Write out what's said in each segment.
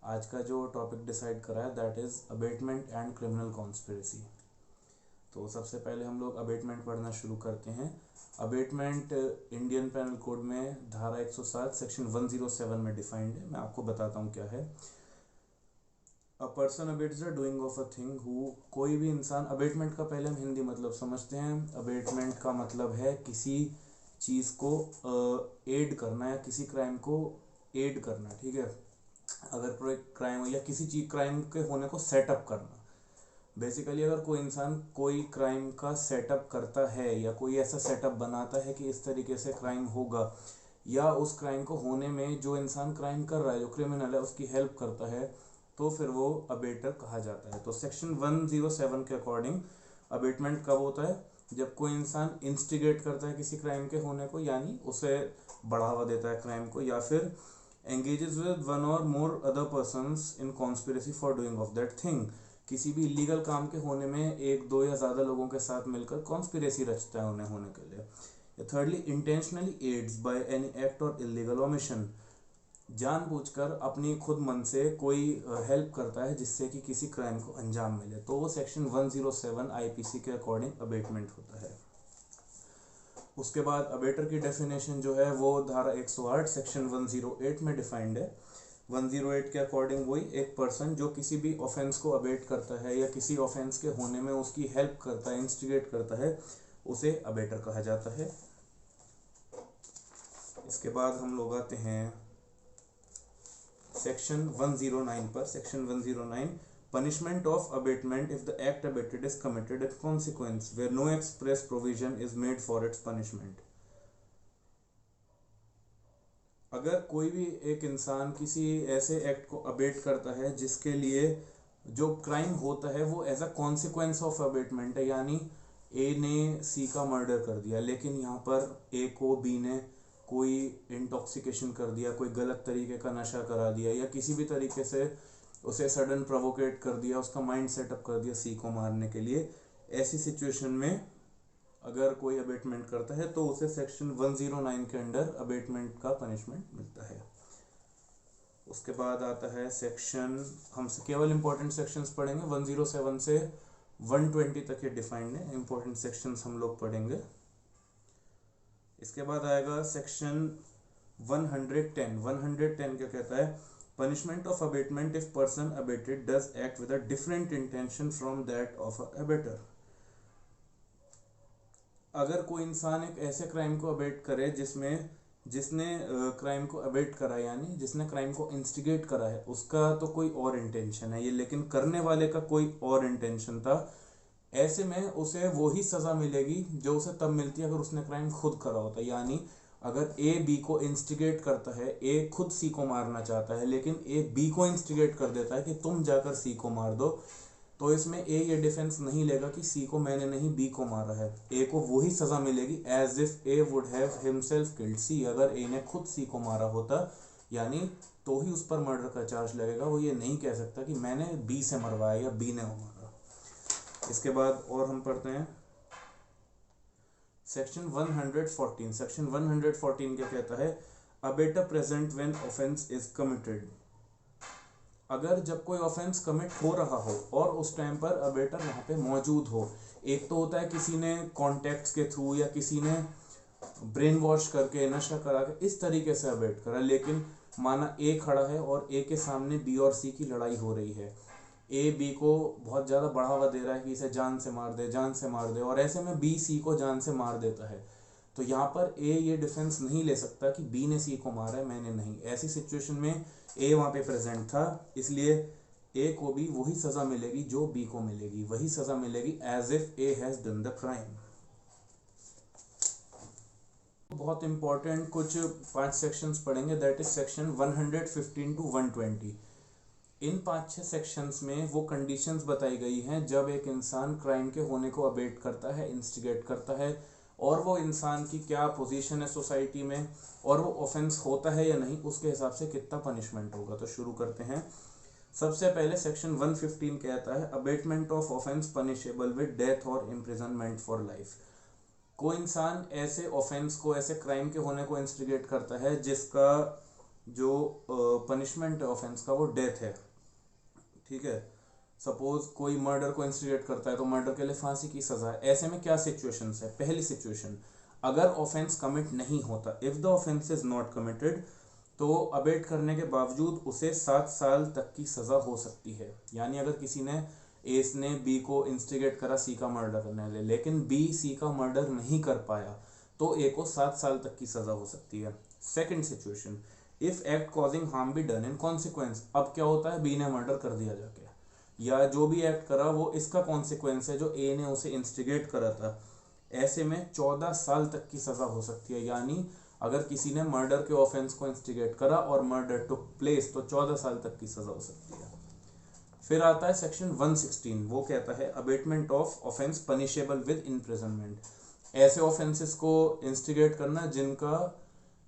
आज का जो टॉपिक डिसाइड करा है that is abetment and criminal conspiracy. तो सबसे पहले हम लोग अबेटमेंट पढ़ना शुरू करते हैं। अबेटमेंट इंडियन पेनल कोड में धारा 107 सेक्शन 107 में डिफाइंड है। मैं आपको बताता हूँ क्या है। A person abets the doing of a thing who, कोई भी इंसान, अबेटमेंट का पहले हम हिंदी मतलब समझते हैं। अबेटमेंट का मतलब है किसी चीज़ को एड करना या किसी क्राइम को एड करना, ठीक है। अगर कोई क्राइम या किसी चीज क्राइम के होने को सेटअप करना, बेसिकली अगर कोई इंसान कोई क्राइम का सेटअप करता है या कोई ऐसा सेटअप बनाता है कि इस तरीके से क्राइम होगा, या उस क्राइम को होने में जो इंसान क्राइम कर रहा है, जो क्रिमिनल है, उसकी हेल्प करता है, तो फिर वो अबेटर कहा जाता है। तो सेक्शन 107 के अकॉर्डिंग अबेटमेंट कब होता है? जब कोई इंसान इंस्टिगेट करता है किसी क्राइम के होने को, यानी उसे बढ़ावा देता है क्राइम को, या फिर engages with one or more other persons in conspiracy for doing of that thing, किसी भी इलीगल काम के होने में एक दो या ज़्यादा लोगों के साथ मिलकर कॉन्स्पिरेसी रचता है उन्हें होने के लिए। Thirdly, intentionally aids by any act और इलीगल ओमिशन, जानबूझकर अपनी खुद मन से कोई हेल्प करता है जिससे कि किसी क्राइम को अंजाम मिले, तो वो सेक्शन 107 आईपीसी के अकॉर्डिंग अबेटमेंट होता है। उसके बाद अबेटर की डेफिनेशन जो है वो धारा 108 सेक्शन 108 में डिफाइंड है। 108 के अकॉर्डिंग वही एक पर्सन जो किसी भी ऑफेंस को अबेट करता है या किसी ऑफेंस के होने में उसकी हेल्प करता है, इंस्टिगेट करता है, उसे अबेटर कहा जाता है। इसके बाद हम लोग आते हैं सेक्शन 109 पर। Section 109, punishment of abatement if the act abated is committed in consequence where no express provision is made for its punishment। अगर कोई भी एक इंसान किसी ऐसे एक्ट को अबेट करता है जिसके लिए जो क्राइम होता है वो as a consequence of abetment है, यानी ए ने सी का मर्डर कर दिया, लेकिन यहाँ पर ए को बी ने कोई इंटॉक्सिकेशन कर दिया, कोई गलत तरीके का नशा करा दिया, या किसी भी तरीके से उसे सडन प्रोवोकेट कर दिया, उसका माइंड सेटअप कर दिया सी को मारने के लिए। ऐसी सिचुएशन में अगर कोई अबेटमेंट करता है तो उसे सेक्शन 109 के अंडर अबेटमेंट का पनिशमेंट मिलता है। उसके बाद आता है सेक्शन, हम केवल इंपॉर्टेंट सेक्शंस पढ़ेंगे, 107 से 120 तक ये डिफाइंड है, इंपॉर्टेंट सेक्शंस हम लोग पढ़ेंगे। इसके बाद आएगा सेक्शन 110। 110 क्या कहता है? Punishment of abetment if person abetted does act with a different intention from that of a abettor. अगर कोई इंसान एक ऐसे क्राइम को अबेट करे जिसने क्राइम को अबेट करा, यानी जिसने क्राइम को इंस्टिगेट करा है, उसका तो कोई और इंटेंशन है ये, लेकिन करने वाले का कोई और इंटेंशन था, ऐसे में उसे वही सजा मिलेगी जो उसे तब मिलती है अगर उसने क्राइम खुद करा होता। यानी अगर ए बी को इंस्टिगेट करता है, ए खुद सी को मारना चाहता है लेकिन ए बी को इंस्टिगेट कर देता है कि तुम जाकर सी को मार दो, तो इसमें ए ये डिफेंस नहीं लेगा कि सी को मैंने नहीं बी को मारा है, ए को वही सजा मिलेगी as if A would have himself killed C. अगर ए ने खुद सी को मारा होता यानी तो ही उस पर मर्डर का चार्ज लगेगा, वो ये नहीं कह सकता कि मैंने बी से मरवाया या बी ने मारा। इसके बाद और हम पढ़ते हैं सेक्शन 114। सेक्शन 114 क्या कहता है? Abettor present when offence is committed. अगर जब कोई ऑफेंस कमिट हो रहा हो और उस टाइम पर अबेटर वहाँ पे मौजूद हो, एक तो होता है किसी ने कॉन्टैक्ट्स के थ्रू या किसी ने ब्रेन वॉश करके, नशा करा के इस तरीके से अबेट करा, लेकिन माना ए खड़ा है और ए के सामने बी और सी की लड़ाई हो रही है, ए बी को बहुत ज़्यादा बढ़ावा दे रहा है कि इसे जान से मार दे, जान से मार दे, और ऐसे में बी सी को जान से मार देता है, तो यहाँ पर ए ये डिफेंस नहीं ले सकता कि बी ने सी को मारा है, मैंने नहीं। ऐसी सिचुएशन में ए वहाँ पे प्रेजेंट था, इसलिए ए को भी वही सज़ा मिलेगी जो बी को मिलेगी, वही सज़ा मिलेगी as if A has done the crime. बहुत इंपॉर्टेंट कुछ 5 सेक्शंस पढ़ेंगे, दैट इज सेक्शन 115 टू 120। इन 5-6 सेक्शंस में वो कंडीशंस बताई गई हैं जब एक इंसान क्राइम के होने को अबेट करता है, इंस्टिगेट करता है, और वो इंसान की क्या पोजीशन है सोसाइटी में, और वो ऑफेंस होता है या नहीं, उसके हिसाब से कितना पनिशमेंट होगा। तो शुरू करते हैं। सबसे पहले सेक्शन 115 कहता है abetment of offence punishable with death और इम्प्रिजनमेंट फॉर लाइफ। कोई इंसान ऐसे ऑफेंस को, ऐसे क्राइम के होने को इंस्टिगेट करता है जो पनिशमेंट है ऑफेंस का वो डेथ है, ठीक है। सपोज कोई मर्डर को इंस्टिगेट करता है तो मर्डर के लिए फांसी की सजा है। ऐसे में क्या सिचुएशंस है, पहली सिचुएशन, अगर ऑफेंस कमिट नहीं होता, if the offence is not committed, तो अबेट करने के बावजूद उसे 7 साल तक की सजा हो सकती है। यानी अगर किसी ने ए ने बी को इंस्टिगेट करा सी का मर्डर करने के लिए, लेकिन बी सी का मर्डर नहीं कर पाया, तो ए को 7 साल तक की सजा हो सकती है। Second situation, if act causing harm be done in consequence, अब क्या होता है, बी ने मर्डर कर दिया जाके, या जो भी एक्ट करा वो इसका कॉन्सिक्वेंस है जो ए ने उसे इंस्टिगेट करा था। ऐसे में 14 साल तक की सजा हो सकती है। यानी अगर किसी ने मर्डर के ऑफेंस को इंस्टिगेट करा और मर्डर टुक प्लेस, तो 14 साल तक की सजा हो सकती है। फिर आता है सेक्शन 116, वो कहता है abetment of offence punishable with imprisonment. ऐसे ऑफेंसेस को इंस्टिगेट करना जिनका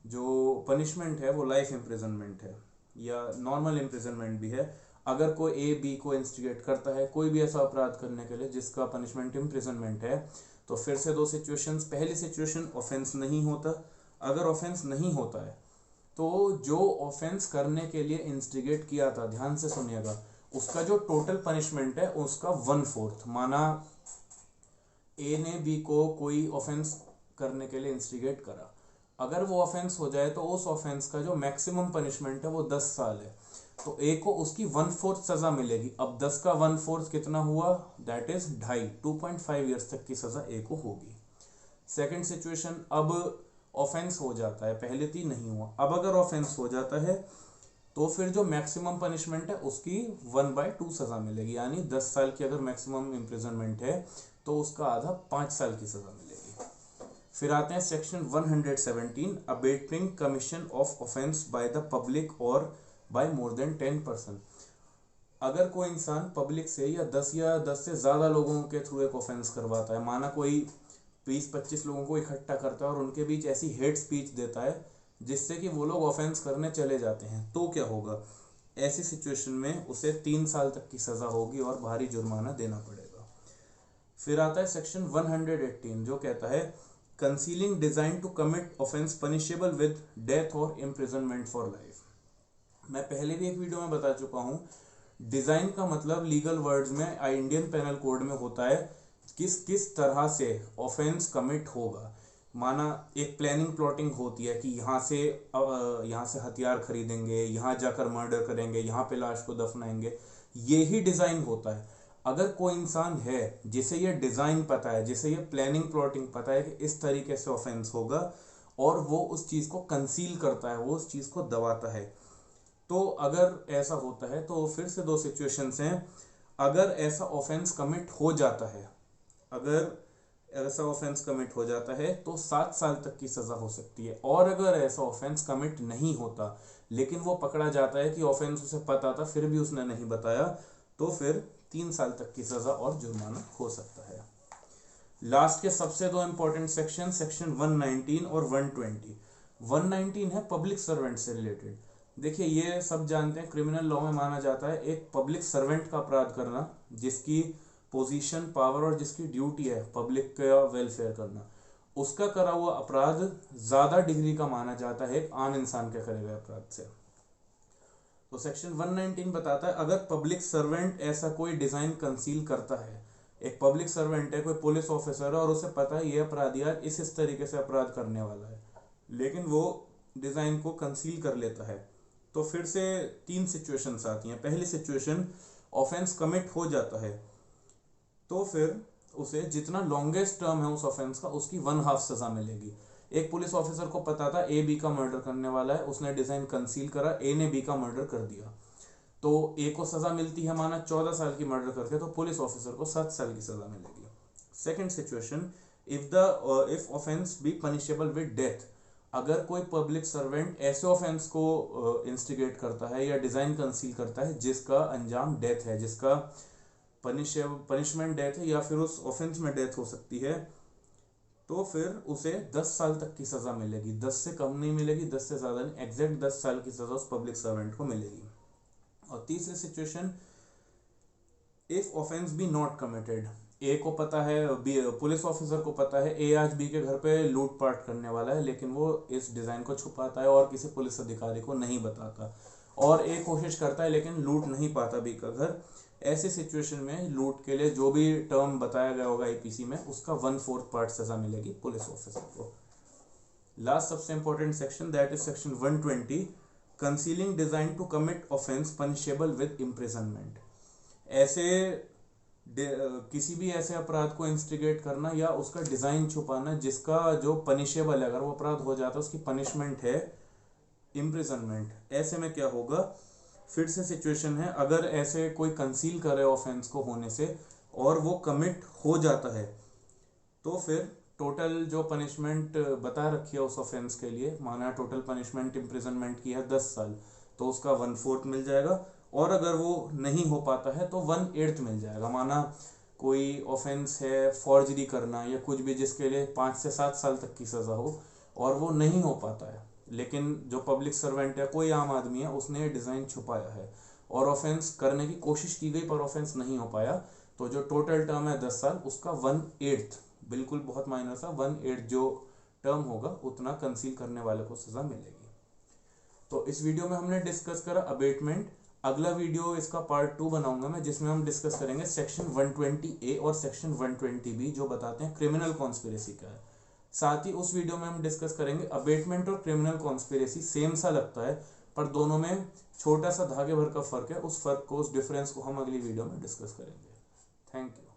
जो पनिशमेंट है वो लाइफ इम्प्रिजनमेंट है या नॉर्मल इम्प्रिजनमेंट भी है। अगर कोई ए बी को इंस्टिगेट करता है कोई भी ऐसा अपराध करने के लिए जिसका पनिशमेंट इम्प्रिजनमेंट है, तो फिर से दो सिचुएशंस, पहली सिचुएशन ऑफेंस नहीं होता, अगर ऑफेंस नहीं होता है तो जो ऑफेंस करने के लिए इंस्टिगेट किया था, ध्यान से सुनिएगा, उसका जो टोटल पनिशमेंट है उसका 1/4, माना ए ने बी को कोई ऑफेंस करने के लिए इंस्टिगेट करा, अगर वो ऑफेंस हो जाए तो उस ऑफेंस का जो मैक्सिमम पनिशमेंट है वो 10 साल है, तो ए को उसकी 1/4 सजा मिलेगी। अब 10 का 1/4 कितना हुआ, दैट इज 2.5 ईयर्स तक की सजा ए को होगी। सेकंड सिचुएशन, अब ऑफेंस हो जाता है, पहले थी नहीं हुआ, अब अगर ऑफेंस हो जाता है तो फिर जो मैक्सिमम पनिशमेंट है उसकी 1/2 सजा मिलेगी। यानी 10 साल की अगर मैक्सिमम इम्प्रिजनमेंट है तो उसका आधा 5 साल की सजा मिलेगी। फिर आते हैं section 117, abetting commission of offence by the public और बाय मोर देन 10%। अगर कोई इंसान पब्लिक से या 10 से ज़्यादा लोगों के थ्रू एक ऑफेंस करवाता है, माना कोई 20-25 लोगों को इकट्ठा करता है और उनके बीच ऐसी हेट स्पीच देता है जिससे कि वो लोग ऑफेंस करने चले जाते हैं, तो क्या होगा, ऐसी सिचुएशन में उसे 3 साल तक की सज़ा होगी और भारी जुर्माना देना पड़ेगा। फिर आता है सेक्शन 118 जो कहता है concealing design to commit offence punishable with death और इम्प्रिजनमेंट फॉर लाइफ। मैं पहले भी एक वीडियो में बता चुका हूँ, डिजाइन का मतलब लीगल वर्ड्स में इंडियन पेनल कोड में होता है किस किस तरह से ऑफेंस कमिट होगा। माना एक प्लानिंग प्लॉटिंग होती है कि यहाँ से हथियार खरीदेंगे, यहाँ जाकर मर्डर करेंगे, यहाँ पे लाश को दफनाएंगे, ये ही डिज़ाइन होता है। अगर कोई इंसान है जिसे ये डिज़ाइन पता है, जिसे ये प्लानिंग प्लॉटिंग पता है कि इस तरीके से ऑफेंस होगा और वो उस चीज़ को कंसील करता है, वो उस चीज़ को दबाता है, तो अगर ऐसा होता है तो फिर से दो सिचुएशंस हैं। अगर ऐसा ऑफेंस कमिट हो जाता है, अगर ऐसा ऑफेंस कमिट हो जाता है तो 7 साल तक की सज़ा हो सकती है, और अगर ऐसा ऑफेंस कमिट नहीं होता लेकिन वो पकड़ा जाता है कि ऑफेंस उसे पता था फिर भी उसने नहीं बताया, तो फिर 3 साल तक की सज़ा और जुर्माना हो सकता है। लास्ट के सबसे दो इंपॉर्टेंट सेक्शन 119 और 120। 119 है पब्लिक सर्वेंट से रिलेटेड। देखिए ये सब जानते हैं क्रिमिनल लॉ में माना जाता है एक पब्लिक सर्वेंट का अपराध करना जिसकी पोजीशन, पावर और जिसकी ड्यूटी है पब्लिक का वेलफेयर करना, उसका करा हुआ अपराध ज्यादा डिग्री का माना जाता है एक आम इंसान के करे हुए अपराध से। तो सेक्शन 119 बताता है अगर पब्लिक सर्वेंट ऐसा कोई डिजाइन कंसील करता है, एक पब्लिक सर्वेंट है, कोई पुलिस ऑफिसर है और उसे पता है ये अपराधी यार इस तरीके से अपराध करने वाला है, लेकिन वो डिजाइन को कंसील कर लेता है, तो फिर से 3 सिचुएशंस आती हैं। पहली सिचुएशन, ऑफेंस कमिट हो जाता है तो फिर उसे जितना लॉन्गेस्ट टर्म है उस ऑफेंस का उसकी 1/2 सजा मिलेगी। एक पुलिस ऑफिसर को पता था ए बी का मर्डर करने वाला है, उसने डिजाइन कंसील करा, ए ने बी का मर्डर कर दिया, तो ए को सजा मिलती है माना 14 साल की मर्डर करके, तो पुलिस ऑफिसर को 7 साल की सजा मिलेगी। Second situation, if offence be punishable with death, अगर कोई पब्लिक सर्वेंट ऐसे ऑफेंस को इंस्टिगेट करता है या डिजाइन कंसील करता है जिसका अंजाम डेथ है, जिसका पनिशमेंट डेथ है या फिर उस ऑफेंस में डेथ हो सकती है, तो फिर उसे 10 साल तक की सजा मिलेगी। 10 से कम नहीं मिलेगी, 10 से ज्यादा नहीं, एग्जैक्ट 10 साल की सजा उस पब्लिक सर्वेंट को मिलेगी। और तीसरी situation, if offence be not committed, A को पता है, बी पुलिस ऑफिसर को पता है ए आज बी के घर पे लूटपाट करने वाला है, लेकिन वो इस डिज़ाइन को छुपाता है और किसी पुलिस अधिकारी को नहीं बताता, और ए कोशिश करता है लेकिन लूट नहीं पाता बी का घर। ऐसी सिचुएशन में लूट के लिए जो भी टर्म बताया गया होगा आईपीसी में, उसका 1/4 पार्ट सजा मिलेगी पुलिस ऑफिसर को। लास्ट सबसे important section, that is section 120, concealing design to commit offence punishable with imprisonment. ऐसे किसी भी ऐसे अपराध को इंस्टिगेट करना या उसका डिजाइन छुपाना जिसका जो पनिशेबल है, अगर वो अपराध हो जाता है उसकी पनिशमेंट है इम्प्रिजनमेंट। ऐसे में क्या होगा, फिर से सिचुएशन है, अगर ऐसे कोई कंसील करे ऑफेंस को होने से और वो कमिट हो जाता है, तो फिर टोटल जो पनिशमेंट बता रखी है उस ऑफेंस के लिए, माना टोटल पनिशमेंट इम्प्रिजनमेंट की है 10 साल, तो उसका 1/4 मिल जाएगा। और अगर वो नहीं हो पाता है तो 1/8 मिल जाएगा। माना कोई ऑफेंस है फॉर्जरी करना या कुछ भी जिसके लिए 5 से 7 साल तक की सज़ा हो और वो नहीं हो पाता है, लेकिन जो पब्लिक सर्वेंट है, कोई आम आदमी है, उसने डिज़ाइन छुपाया है और ऑफेंस करने की कोशिश की गई पर ऑफेंस नहीं हो पाया, तो जो टोटल टर्म है 10 साल, उसका 1/8, बिल्कुल बहुत माइनर सा 1/8 जो टर्म होगा उतना कंसील करने वाले को सज़ा मिलेगी। तो इस वीडियो में हमने डिस्कस करा अबेटमेंट। अगला वीडियो इसका पार्ट 2 बनाऊंगा मैं, जिसमें हम डिस्कस करेंगे सेक्शन 120A और सेक्शन 120B जो बताते हैं क्रिमिनल कॉन्स्पिरेसी क्या है। साथ ही उस वीडियो में हम डिस्कस करेंगे अबेटमेंट और क्रिमिनल कॉन्स्पिरेसी सेम सा लगता है पर दोनों में छोटा सा धागे भर का फर्क है, उस फर्क को, उस डिफरेंस को हम अगली वीडियो में डिस्कस करेंगे। Thank you.